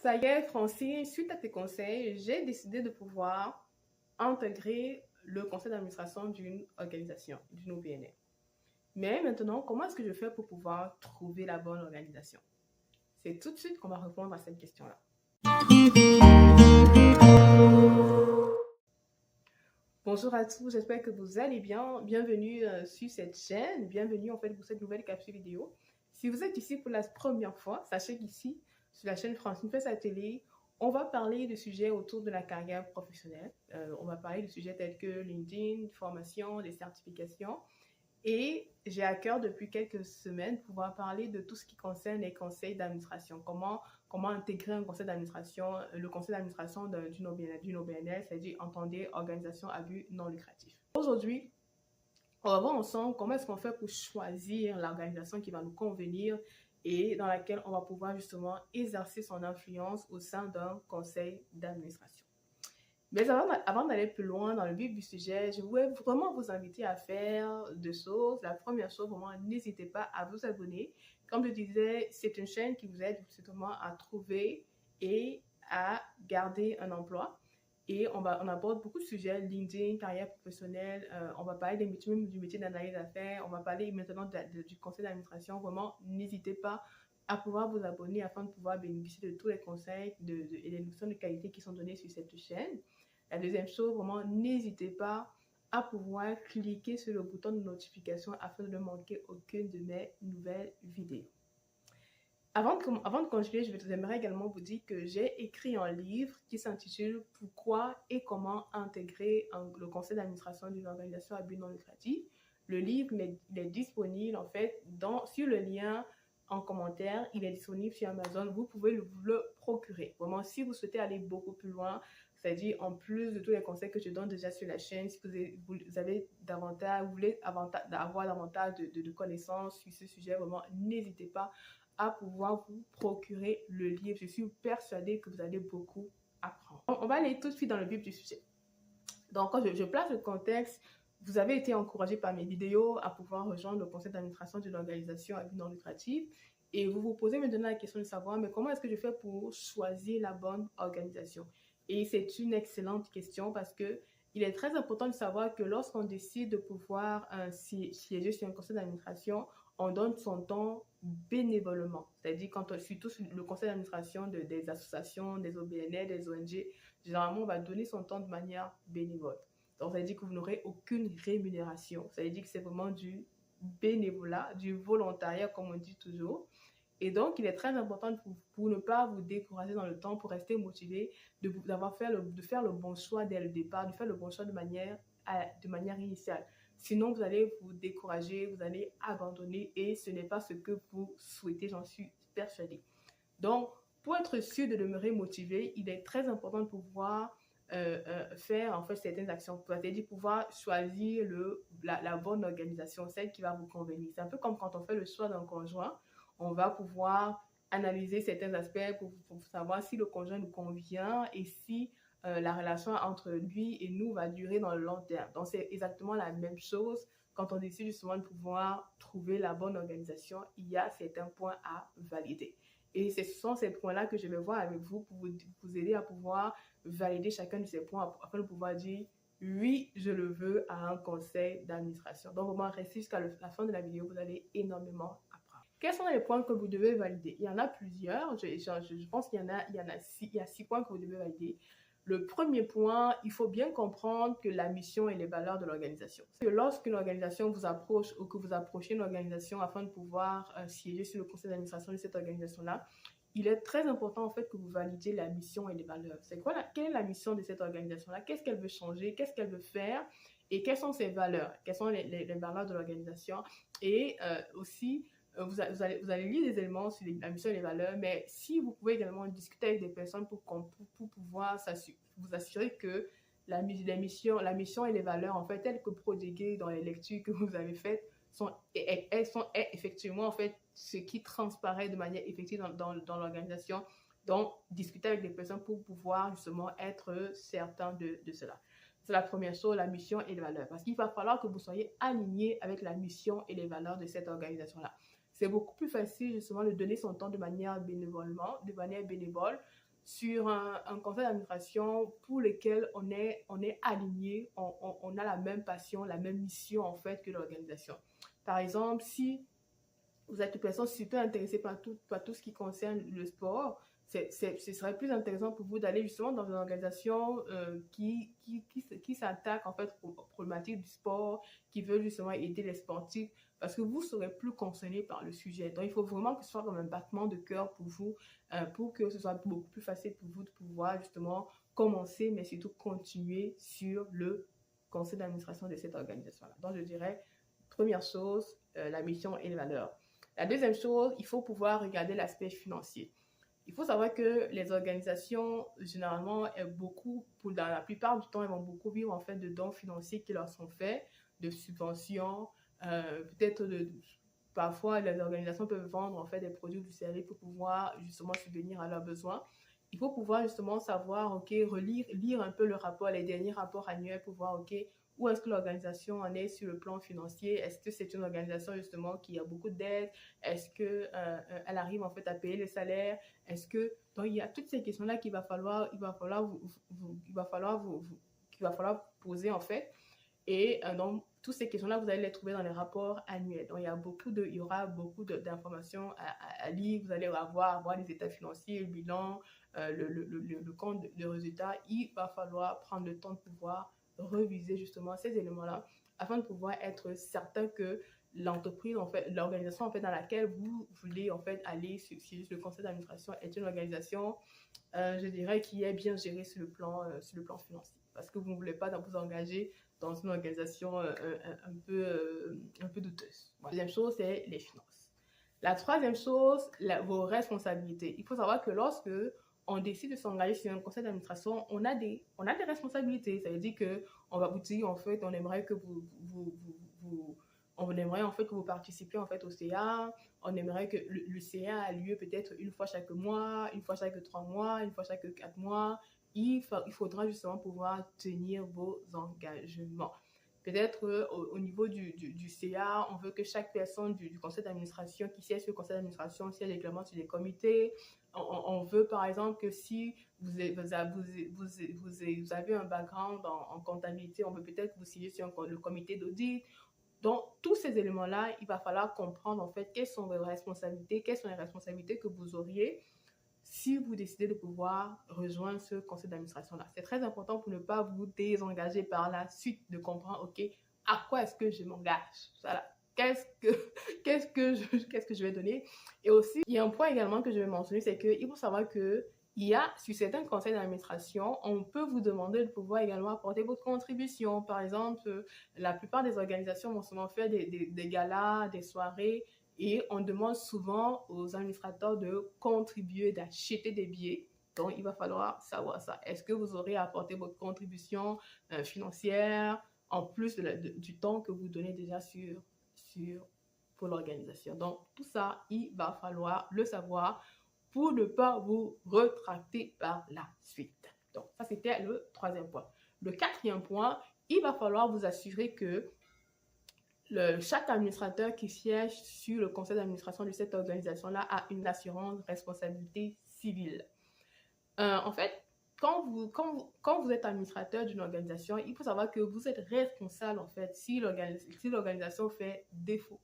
Ça y est, Francine, suite à tes conseils, j'ai décidé de pouvoir intégrer le conseil d'administration d'une organisation, d'une OBNL. Mais maintenant, comment est-ce que je fais pour pouvoir trouver la bonne organisation? C'est tout de suite qu'on va répondre à cette question-là. Bonjour à tous, j'espère que vous allez bien. Bienvenue sur cette chaîne, bienvenue en fait pour cette nouvelle capsule vidéo. Si vous êtes ici pour la première fois, sachez qu'ici, sur la chaîne Francine fait sa télé, on va parler de sujets autour de la carrière professionnelle. On va parler de sujets tels que LinkedIn, formation, des certifications. Et j'ai à cœur depuis quelques semaines pouvoir parler de tout ce qui concerne les conseils d'administration. Comment intégrer un conseil d'administration, le conseil d'administration d'une OBNL, c'est-à-dire entendez organisation à but non lucratif. Aujourd'hui, on va voir ensemble comment est-ce qu'on fait pour choisir l'organisation qui va nous convenir et dans laquelle on va pouvoir justement exercer son influence au sein d'un conseil d'administration. Mais avant d'aller plus loin dans le vif du sujet, je voulais vraiment vous inviter à faire deux choses. La première chose, vraiment, n'hésitez pas à vous abonner. Comme je disais, c'est une chaîne qui vous aide justement à trouver et à garder un emploi. Et on aborde beaucoup de sujets, LinkedIn, carrière professionnelle, on va parler du métier d'analyse d'affaires, on va parler maintenant du conseil d'administration. Vraiment, n'hésitez pas à pouvoir vous abonner afin de pouvoir bénéficier de tous les conseils et les notions de qualité qui sont données sur cette chaîne. La deuxième chose, vraiment, n'hésitez pas à pouvoir cliquer sur le bouton de notification afin de ne manquer aucune de mes nouvelles vidéos. Avant de continuer, j'aimerais également vous dire que j'ai écrit un livre qui s'intitule « Pourquoi et comment intégrer le conseil d'administration d'une organisation à but non lucratif ». Le livre il est disponible en fait sur le lien en commentaire. Il est disponible sur Amazon. Vous pouvez le procurer. Vraiment, si vous souhaitez aller beaucoup plus loin, c'est-à-dire en plus de tous les conseils que je donne déjà sur la chaîne, si vous voulez avoir davantage de connaissances sur ce sujet, vraiment, n'hésitez pas à pouvoir vous procurer le livre. Je suis persuadée que vous allez beaucoup apprendre. On va aller tout de suite dans le vif du sujet. Donc, quand je place le contexte, vous avez été encouragé par mes vidéos à pouvoir rejoindre le conseil d'administration d'une organisation à but non lucratif. Et vous vous posez maintenant la question de savoir, mais comment est-ce que je fais pour choisir la bonne organisation? Et c'est une excellente question parce que il est très important de savoir que lorsqu'on décide de pouvoir siéger sur un conseil d'administration, on donne son temps bénévolement. C'est-à-dire quand on suit tous le conseil d'administration des associations, des OBNL, des ONG, généralement on va donner son temps de manière bénévole. Donc ça veut dire que vous n'aurez aucune rémunération. Ça veut dire que c'est vraiment du bénévolat, du volontariat comme on dit toujours. Et donc, il est très important pour ne pas vous décourager dans le temps, pour rester motivé, de faire le bon choix dès le départ, de faire le bon choix de manière initiale. Sinon, vous allez vous décourager, vous allez abandonner et ce n'est pas ce que vous souhaitez, j'en suis persuadée. Donc, pour être sûr de demeurer motivé, il est très important de pouvoir faire en fait certaines actions, c'est-à-dire pouvoir choisir la bonne organisation, celle qui va vous convenir. C'est un peu comme quand on fait le choix d'un conjoint, on va pouvoir analyser certains aspects pour savoir si le conjoint nous convient et si la relation entre lui et nous va durer dans le long terme. Donc, c'est exactement la même chose quand on décide justement de pouvoir trouver la bonne organisation. Il y a certains points à valider. Et ce sont ces points-là que je vais voir avec vous pour vous aider à pouvoir valider chacun de ces points afin de pouvoir dire oui, je le veux à un conseil d'administration. Donc, vraiment, restez jusqu'à la fin de la vidéo, vous allez énormément apprendre. Quels sont les points que vous devez valider? Il y en a plusieurs. Je pense qu'il y a 6 points que vous devez valider. Le premier point, il faut bien comprendre que la mission et les valeurs de l'organisation. C'est que lorsqu'une organisation vous approche ou que vous approchez une organisation afin de pouvoir siéger sur le conseil d'administration de cette organisation-là, il est très important en fait que vous validiez la mission et les valeurs. Quelle est la mission de cette organisation-là? Qu'est-ce qu'elle veut changer? Qu'est-ce qu'elle veut faire? Et quelles sont ses valeurs? Quelles sont les valeurs de l'organisation? Et aussi, vous allez lire des éléments sur la mission et les valeurs, mais si vous pouvez également discuter avec des personnes pour pouvoir vous assurer que la mission et les valeurs, en fait, telles que prodiguées dans les lectures que vous avez faites, elles sont effectivement, en fait, ce qui transparaît de manière effective dans l'organisation. Donc, discuter avec des personnes pour pouvoir justement être certain de cela. C'est la première chose, la mission et les valeurs. Parce qu'il va falloir que vous soyez aligné avec la mission et les valeurs de cette organisation-là. C'est beaucoup plus facile justement de donner son temps de manière bénévole sur un conseil d'administration pour lequel on est aligné, on a la même passion, la même mission en fait que l'organisation. Par exemple, si vous êtes une personne super intéressée par tout ce qui concerne le sport, ce serait plus intéressant pour vous d'aller justement dans une organisation qui s'attaque en fait aux problématiques du sport, qui veut justement aider les sportifs, parce que vous serez plus concerné par le sujet. Donc, il faut vraiment que ce soit comme un battement de cœur pour vous, pour que ce soit beaucoup plus facile pour vous de pouvoir justement commencer, mais surtout continuer sur le conseil d'administration de cette organisation-là. Donc, je dirais, première chose, la mission et les valeurs. La deuxième chose, il faut pouvoir regarder l'aspect financier. Il faut savoir que les organisations, généralement, dans la plupart du temps, elles vont beaucoup vivre en fait de dons financiers qui leur sont faits, de subventions, peut-être parfois les organisations peuvent vendre en fait des produits ou du service pour pouvoir justement subvenir à leurs besoins. Il faut pouvoir justement savoir, ok, lire un peu le rapport, les derniers rapports annuels pour voir, ok, où est-ce que l'organisation en est sur le plan financier? Est-ce que c'est une organisation justement qui a beaucoup d'aide? Est-ce que elle arrive en fait à payer les salaires? Est-ce que donc il y a toutes ces questions-là qu'il va falloir poser en fait. Et donc toutes ces questions-là vous allez les trouver dans les rapports annuels. Donc il y aura beaucoup d'informations à lire. Vous allez avoir les états financiers, le bilan, le compte de résultats. Il va falloir prendre le temps de pouvoir reviser justement ces éléments-là afin de pouvoir être certain que l'entreprise, en fait, l'organisation en fait, dans laquelle vous voulez en fait, aller sur le conseil d'administration est une organisation, je dirais, qui est bien gérée sur le plan financier. Parce que vous ne voulez pas vous engager dans une organisation un peu douteuse. Voilà. La deuxième chose, c'est les finances. La troisième chose, vos responsabilités. Il faut savoir que lorsque on décide de s'engager sur un conseil d'administration, on a des responsabilités. Ça veut dire qu'on va vous dire, en fait, on aimerait que on aimerait en fait que vous participiez en fait au CA. On aimerait que le CA a lieu peut-être une fois chaque mois, une fois chaque 3 mois, une fois chaque 4 mois. Il faudra justement pouvoir tenir vos engagements. Peut-être au niveau du CA, on veut que chaque personne du conseil d'administration qui siège sur le conseil d'administration siège également sur les comités. On veut par exemple que si vous avez un background en comptabilité, on veut peut-être que vous siégez sur le comité d'audit. Donc, tous ces éléments-là, il va falloir comprendre en fait quelles sont vos responsabilités, quelles sont les responsabilités que vous auriez si vous décidez de pouvoir rejoindre ce conseil d'administration-là. C'est très important pour ne pas vous désengager par la suite, de comprendre, ok, à quoi est-ce que je m'engage? Voilà. Qu'est-ce que je vais donner? Et aussi, il y a un point également que je vais mentionner, c'est qu'il faut savoir que sur certains conseils d'administration, on peut vous demander de pouvoir également apporter votre contribution. Par exemple, la plupart des organisations vont souvent faire des galas, des soirées, et on demande souvent aux administrateurs de contribuer, d'acheter des billets. Donc, il va falloir savoir ça. Est-ce que vous aurez apporté votre contribution financière en plus du temps que vous donnez déjà pour l'organisation? Donc, tout ça, il va falloir le savoir pour ne pas vous retracter par la suite. Donc, ça, c'était le troisième point. Le quatrième point, il va falloir vous assurer que chaque administrateur qui siège sur le conseil d'administration de cette organisation-là a une assurance responsabilité civile. En fait, quand vous êtes administrateur d'une organisation, il faut savoir que vous êtes responsable en fait si l'organisation fait défaut.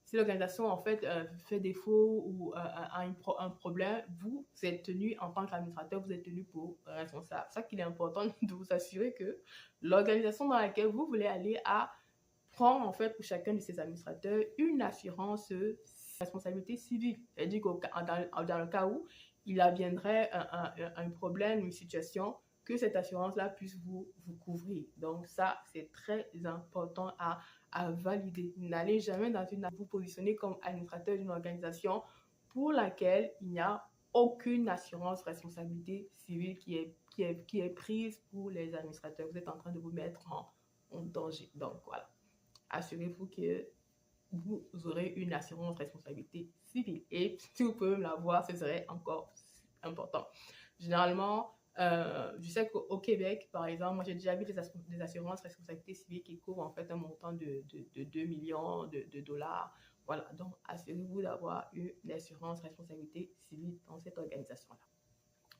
Si l'organisation en fait fait défaut ou a un problème, vous êtes tenu en tant qu'administrateur, vous êtes tenu pour responsable. C'est ça qu'il est important de vous assurer que l'organisation dans laquelle vous voulez aller prend en fait pour chacun de ses administrateurs une assurance responsabilité civile. C'est-à-dire que dans le cas où il adviendrait un problème, une situation, que cette assurance-là puisse vous couvrir. Donc ça, c'est très important à valider. N'allez jamais vous positionner comme administrateur d'une organisation pour laquelle il n'y a aucune assurance responsabilité civile qui est prise pour les administrateurs. Vous êtes en train de vous mettre en danger. Donc voilà. Assurez-vous que vous aurez une assurance responsabilité civile. Et si vous pouvez me l'avoir, ce serait encore important. Généralement, je sais qu'au Québec, par exemple, moi j'ai déjà vu des assurances responsabilité civile qui couvrent en fait un montant de 2 millions de dollars. Voilà, donc assurez-vous d'avoir une assurance responsabilité civile dans cette organisation-là.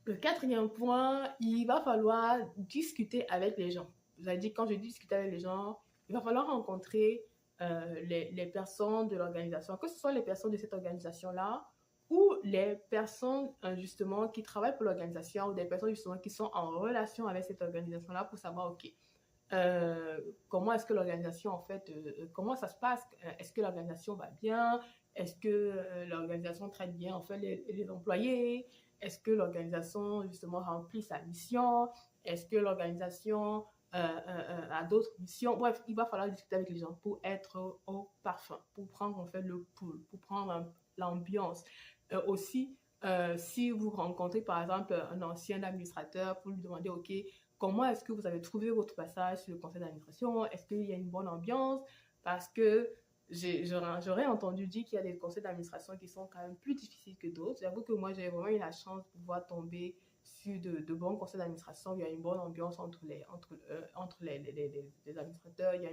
Le quatrième point, il va falloir discuter avec les gens. Vous avez dit, quand je dis discuter avec les gens, il va falloir rencontrer les personnes de l'organisation, que ce soit les personnes de cette organisation-là ou les personnes justement qui travaillent pour l'organisation ou des personnes justement qui sont en relation avec cette organisation-là pour savoir, ok, comment est-ce que l'organisation, en fait, comment ça se passe? Est-ce que l'organisation va bien? Est-ce que l'organisation traite bien, en fait, les employés? Est-ce que l'organisation, justement, remplit sa mission? Est-ce que l'organisation a d'autres missions? Bref, il va falloir discuter avec les gens pour être au parfum, pour prendre, en fait, le pouls, pour prendre l'ambiance. Aussi, si vous rencontrez, par exemple, un ancien administrateur, pour lui demander, OK, comment est-ce que vous avez trouvé votre passage sur le conseil d'administration? Est-ce qu'il y a une bonne ambiance? Parce que j'aurais entendu dire qu'il y a des conseils d'administration qui sont quand même plus difficiles que d'autres. J'avoue que moi, j'ai vraiment eu la chance de pouvoir tomber sur de bons conseils d'administration. Il y a une bonne ambiance entre les administrateurs. Il y a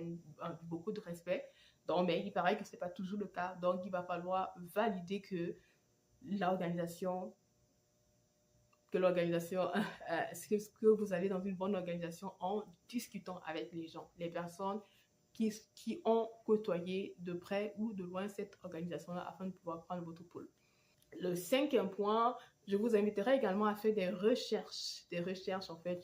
beaucoup de respect. Donc, mais il paraît que ce n'est pas toujours le cas. Donc, il va falloir valider que l'organisation est-ce que vous allez dans une bonne organisation en discutant avec les gens, les personnes qui ont côtoyé de près ou de loin cette organisation-là afin de pouvoir prendre votre pouls. Le cinquième point, je vous inviterai également à faire des recherches en fait,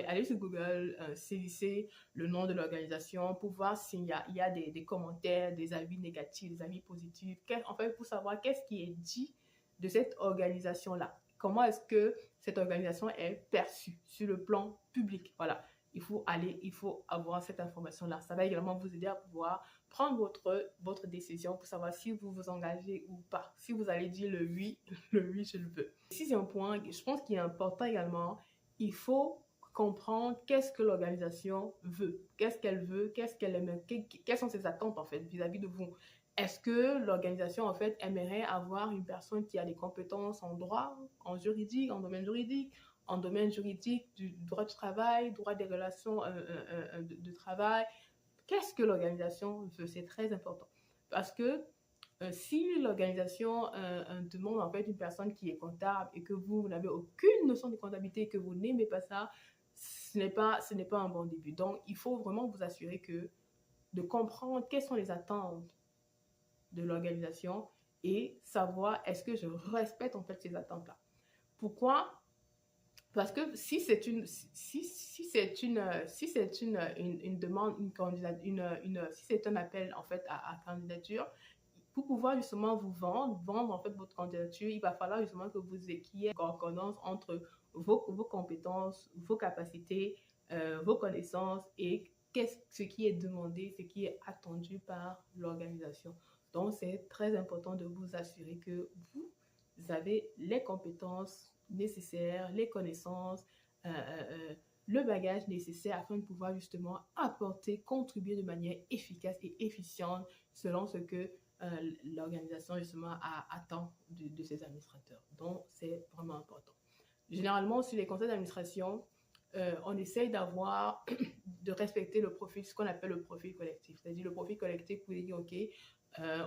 aller sur Google, saisissez le nom de l'organisation pour voir s'il y a des commentaires, des avis négatifs, des avis positifs, en fait, pour savoir qu'est-ce qui est dit de cette organisation-là. Comment est-ce que cette organisation est perçue sur le plan public? Voilà, il faut avoir cette information-là. Ça va également vous aider à pouvoir prendre votre décision pour savoir si vous vous engagez ou pas. Si vous allez dire le oui, je le veux. Sixième point, je pense qu'il est important également, il faut comprendre qu'est-ce que l'organisation veut, qu'est-ce qu'elle veut, qu'est-ce qu'elle aime, quelles sont ses attentes en fait vis-à-vis de vous. Est-ce que l'organisation, en fait, aimerait avoir une personne qui a des compétences en droit, en juridique, en domaine juridique du droit du travail, droit des relations de travail? Qu'est-ce que l'organisation veut? C'est très important. Parce que si l'organisation demande en fait une personne qui est comptable et que vous n'avez aucune notion de comptabilité et que vous n'aimez pas ça, ce n'est pas un bon début. Donc, il faut vraiment vous assurer de comprendre quelles sont les attentes de l'organisation et savoir est-ce que je respecte en fait ces attentes-là. Pourquoi? Parce que si c'est une demande, si c'est un appel en fait à candidature, pour pouvoir justement vous vendre en fait votre candidature, il va falloir justement que qu'il y ait une concordance entre vos compétences, vos capacités, vos connaissances et ce qui est demandé, ce qui est attendu par l'organisation. Donc, c'est très important de vous assurer que vous avez les compétences nécessaires, les connaissances, le bagage nécessaire afin de pouvoir justement apporter, contribuer de manière efficace et efficiente selon ce que l'organisation justement attend de ses administrateurs. Donc, c'est vraiment important. Généralement, sur les conseils d'administration, on essaye de respecter le profil, ce qu'on appelle le profil collectif. C'est-à-dire le profil collectif pour dire, OK,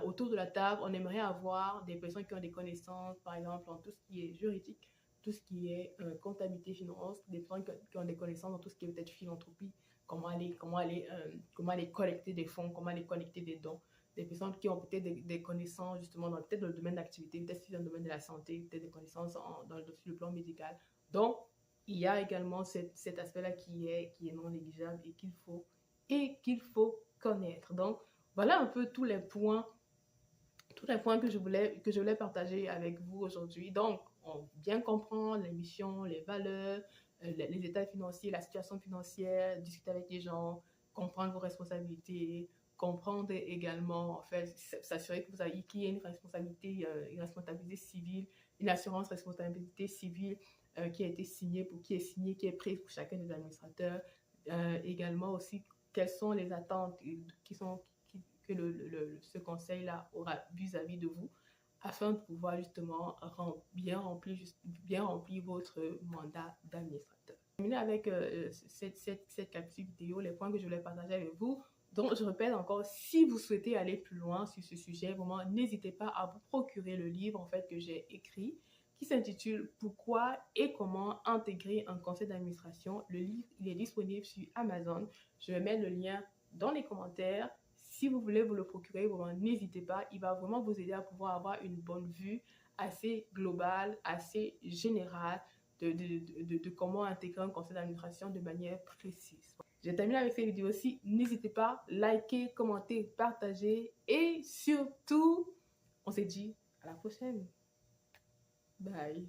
autour de la table, on aimerait avoir des personnes qui ont des connaissances, par exemple, en tout ce qui est juridique, tout ce qui est comptabilité, finance, des personnes qui ont des connaissances dans tout ce qui est peut-être philanthropie, comment aller collecter des fonds, comment aller collecter des dons, des personnes qui ont peut-être des connaissances justement peut-être dans le domaine d'activité, peut-être dans le domaine de la santé, peut-être des connaissances sur le plan médical. Donc, il y a également cet aspect-là qui est non négligeable et qu'il faut connaître. Donc, voilà un peu tous les points que je voulais partager avec vous aujourd'hui. Donc, bien comprendre les missions, les valeurs, les états financiers, la situation financière, discuter avec les gens, comprendre vos responsabilités, comprendre également, en fait, s'assurer qu'il y ait une responsabilité civile, une assurance responsabilité civile qui est signée, qui est prise pour chacun des administrateurs. Également aussi, quelles sont les attentes que ce conseil-là aura vis-à-vis de vous afin de pouvoir justement bien remplir votre mandat d'administrateur. Je vais terminer avec cette capsule vidéo, les points que je voulais partager avec vous. Donc, je répète encore, si vous souhaitez aller plus loin sur ce sujet, vraiment, n'hésitez pas à vous procurer le livre en fait que j'ai écrit, qui s'intitule « Pourquoi et comment intégrer un conseil d'administration ». Le livre, il est disponible sur Amazon. Je vais mettre le lien dans les commentaires. Si vous voulez vous le procurer, vraiment, n'hésitez pas. Il va vraiment vous aider à pouvoir avoir une bonne vue assez globale, assez générale de comment intégrer un conseil d'administration de manière précise. J'ai terminé avec cette vidéo aussi. N'hésitez pas, likez, commentez, partagez et surtout, on se dit à la prochaine. Bye.